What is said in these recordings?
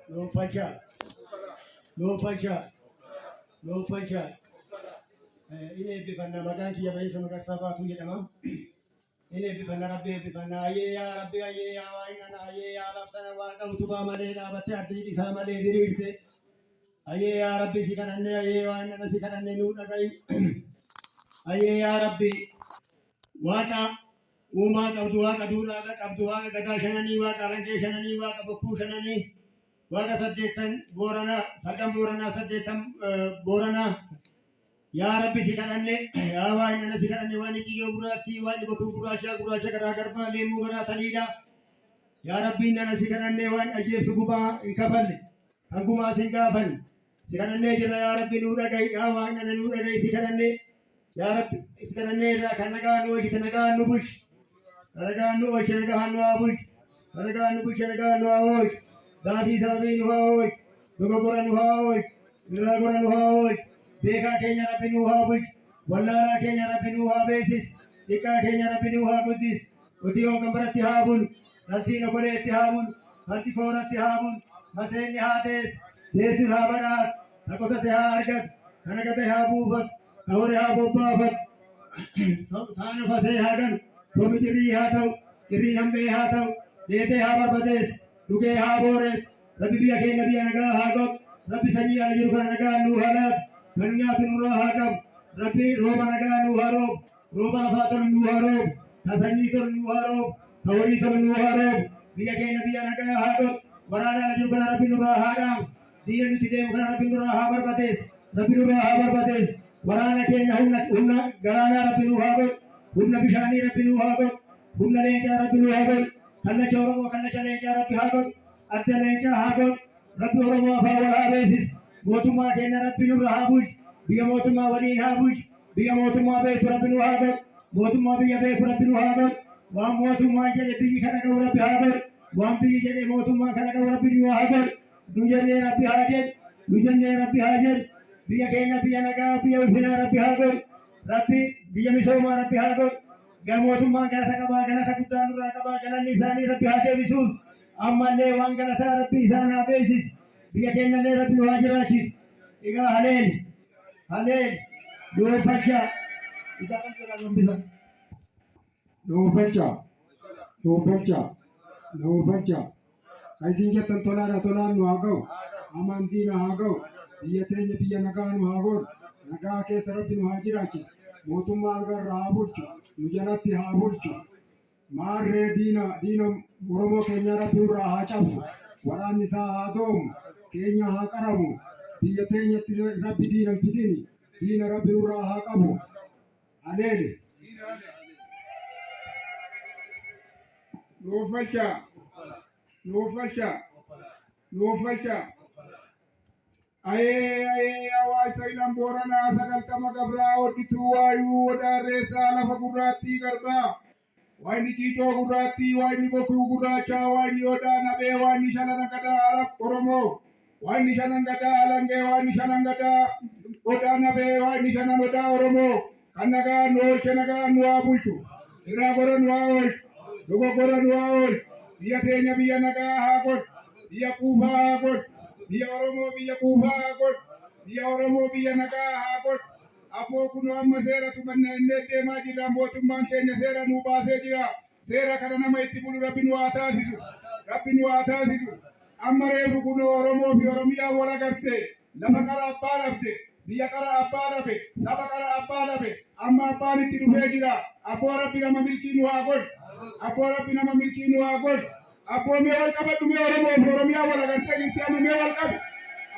No facha, no facha, no facha. Ini bifanna magan kiya bai sama kar sabatu ya dama. Ini bifanna rabbi bifanna aye ya rabbi aye ya wa inna aye ya laftana wa qawtuba male da batte ardi di sa male dirirte. Aye ya rabbi sikananne aye wa inna sikananne nu dagai. Aye ya rabbi waka uma qabdu waqa dura qabdu waqa daga shanani waqa ranke shanani waqa bokku shanani waqa saddetan borana sagam borana saddetan borana Ya Rabbi sikananne ya wa inna sikananne wa ni kiyo burati wa ni boku burasha kara garba lemu gara tanida ya Rabbi inna sikananne wa ajir tukuba ikafalle anguma singafan sikananne jira ya Rabbi nura gai ya wa inna nura gai sikananne ya Rabbi sikananne ra kanaga no jitanaga no bush kanaga no wachanaga no abush kanaga no bush kanaga no abush dafi sabi no abush dogora no abush niragora no abush Beka Kenya Rabinu Habut, Walara Kenya Rabinu Habesis, Tika Kenya Rabinu Habutis, Utio Kambrati Habun, Latino Coleti Habun, Antiforati Habun, Maseni Hades, Jesu Habarat, Nakota Harkat, Kanakate Habuvat, Kaure Habu Babat, Sana Fate Hagan, Promitiri Hatau, Kiri Hambe Hatau, Dete Hababades, Tuke Habores, Rabibia Kenya Bianaga Hagot, Rabisani Ayuranaga Nuhalat, Kanyatun Rahakam, Rabbi Robanaga Nuharo, Robafatan Nuharo, Kasanitan Nuharo, Kauritan Nuharo, Viakan Bianaga Hagot, Varana Jukana Pinura Haram, the Unity Pinura Habarbates, Rapinura Habarbates, Varana Ken Huna, Garana Rapinu Hagot, Huna Bishani Rapinu Hagot, Huna Lencha Rapinu Hagot, Kanachoro Kanachancha Rapihagot, Atalencha Hagot, Rapurama Power Basis. Motuma Kenya Rabinu Rahabuj, Bia Motuma Wadi Habuj, Bia Motuma Bay Turabinu Hagat, Motuma Bia Bay Turabinu Hagat, One Motuma Jedi Kanaka Hagat, One Pijay Motuma Kanaka Rabinu Hagat, Nujane Rabi Hajet, Nujane Rabi Hajet, Bia Kenya Pianaga, Bia Ufina Rabi Hagat, Rabi, Bia Misoma Rabi Hagat, Gamotuma Kanaka Kanakakutan Rakaba Kanisani Rabi Hajet Visus, Amale Wanganata Rabi Sana basis. Dia kena nera pinu hajirachis. Iga Halel, Halel, dua faca. Kita akan kerana bisa. No faca, no faca, no faca. Kaisinja tantola tola no agau. Amanti na agau. Dia tenya pia naga no agau. Naga ke sarap pinu hajirachis. Motumma algar rahabulchu. Nujanati rahabulchu. Marre dina Oromo Kenya rapiu rahachapu. Warani sa adom. Kenya hakaramu, biya Kenya rabbi dinan fidini, dina rabbi ura hakamu, alele. No facha, no facha, no facha. Aye, awa sailam borana sakal tamagabra oditu wayu oda resa lafa gurati garba. Waini kito gurati, waini boku guracha, waini oda nabe, waini shalana kada Arab Oromo. Wani shanangada alange wani shanangada odana be wani shananoda oromo kanaga no kenaga no abulchu iragoro no awol dogogoro no awol biya tenya biya naga hagot biya kufa hagot biya oromo biya kufa hagot biya oromo biya naga hagot apo kuno amma sera tumanne nede maji lambotu mankenya sera nu base jira sera kana nama itibulu rabinu atasisu Amare bukuno Oromo fi Oromia wala garte lafa kara abbalabde biya kara abbalabe saba kara abbalabe amma abbali tirufe jira abora bina mamilkinu agol abora bina mamilkinu agol abo me wal kabatu me Oromo fi Oromia wala garte ginti amma me wal kabi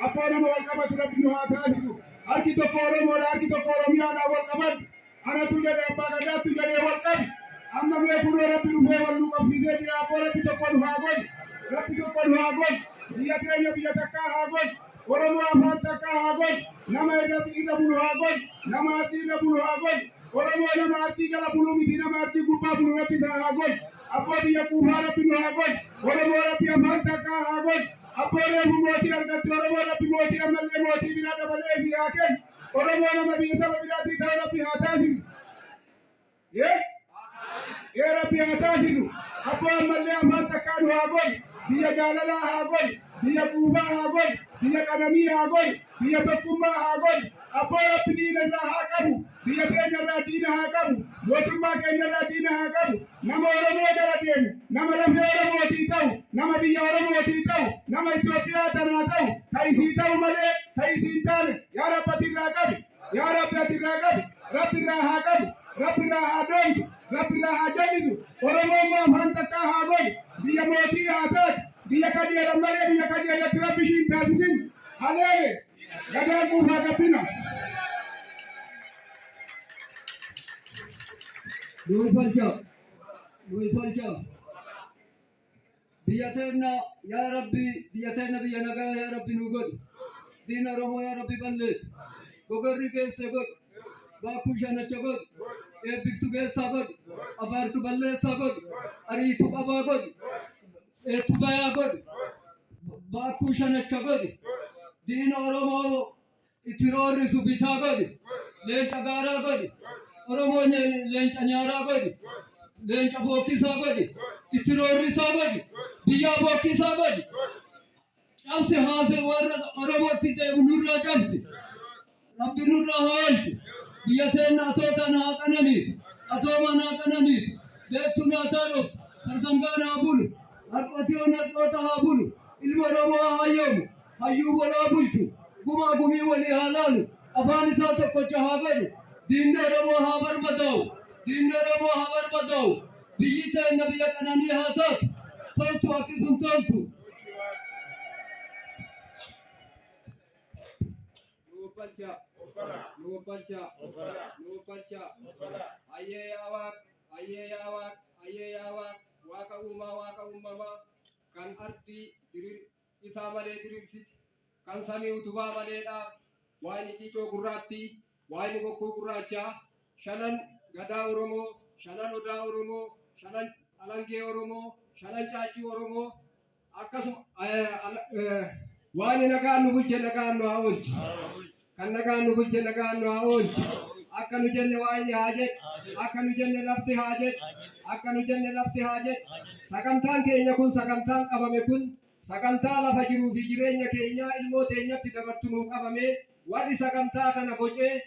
abona me wal kabatu rabbinu atasisu arki to Oromo arki to Oromia na wal kabatu ana tujade abbaga da tujade wal kabi amma me kuno rabbinu fe wal lukam sise jira abora bito kon agol Rapito kon hagon, dia tanya dia taka hagon, Oromo afan taka hagon, nama rabi ina bulu hagon, nama ati ina bulu hagon, Oromo nama ati kala bulu miti nama ati kupa bulu rabi sa hagon, apa dia kupa rabi no hagon, Oromo rabi afan taka hagon, apa rebu moti argat Oromo rabi moti amalle moti bina da balesi haken, Oromo nama bisa babirati ta rabi hatasi, rabi hatasi su, apa amalle afan taka no hagon. Dia jalala hagon, biyya quufaa haa godhu, biyya qananii haa godhu, biyya tokkummaa haa godhu. Abbaa rabbi diina irraa haa qabu, biyya keenya irraa diina haa qabu, mootummaa keenya irraa diina haa qabu. Nama Oromoo jala deemu, nama lafee Oromootii ta'u, nama biyya Oromootii ta'u, nama Itoophiyaa tanaa ta'u, ka isii ta'u malee ka isii hin taane yaa rabbi ati irraa qabi, yaa rabbi ati irraa qabi, rabbi irraa haa qabu, rabbi irraa haa doomsu, rabbi irraa haa jallisu. Oromoon moo afaan takkaa haa godhu, biyya mootii haa taatu, biyya kajeelan malee biyya kajeellatti rabbi ishiin taasisin. Haleele gadaan quufaa gabbina. Nuufalcha biyya teenya yaa rabbi, biyya teenya biyya nagaa yaa rabbi nu godhu. Diina Oromoo yaa rabbi balleessu. Gogorri geesse godhu, baakuu shanacha godhu, eebbiftu geessaa godhu, abaartu balleessaa godhu, ariitu qabaa godhu, eebbu bayaa godhu, baakuu shanacha godhu. Diina Oromoo itti roorrisu bitaa godhu, leenca gaaraa godhu, Oromoo leenca nyaaraa godhu, leenca bookkisaa godhu, itti roorrisaa godhu, biyyaa bookkisaa godhu. Cabsi haase warra Oromootti deemu nurraa cabsi. Rabbi nurraa haa oolchu. Biyya teenya atootaan haa qananiisu, atoomaan haa qananiisu, beektuun haa taa'uuf, sarsangaan haa bulu, harqotiyoon harqoota haa bulu, ilma Oromoo haa hayyoomu, hayyuu walaa bulchu, gumaa gumii walii haa laalu, afaan isaa tokkocha haa godhu. Diinni Oromoo haa barbadaa'u, diinni Oromoo haa barbadaa'u. Biyyi teenya biyya qananii haa taatu, toltu akkasum toltu. Nuufalcha. Ayyee yaa Waaq, ayyee yaa Waaq, ayyee yaa Waaq, Waaqa uumaa, Waaqa uumamaa, kan ardi isaa malee diriirsiti, kan samii utubaa malee dhaabu, waa'ini ciicoo gurraattii, waa'ini bokkuu gurraachaa, shanan gadaa Oromoo, shanan odaa Oromoo, shanan alangee Oromoo, shanan caachuu Oromoo, akkasuma waa'ini nagaan nu bulche nagaan nu haa oolchu. Kan nagaan nu bulche nagaan nu haa oolchu. Akka nu jenne waa'ini haa jedhu, akka nu jenne lafti haa jedhu, akka nu jenne lafti haa jedhu. Sagantaan keenya kun, sagantaan qabame kun, sagantaa lafa jiruu fi jireenya keenyaa ilmoo teenyatti dabartu nuu qabame. Warri sagantaa kana bocee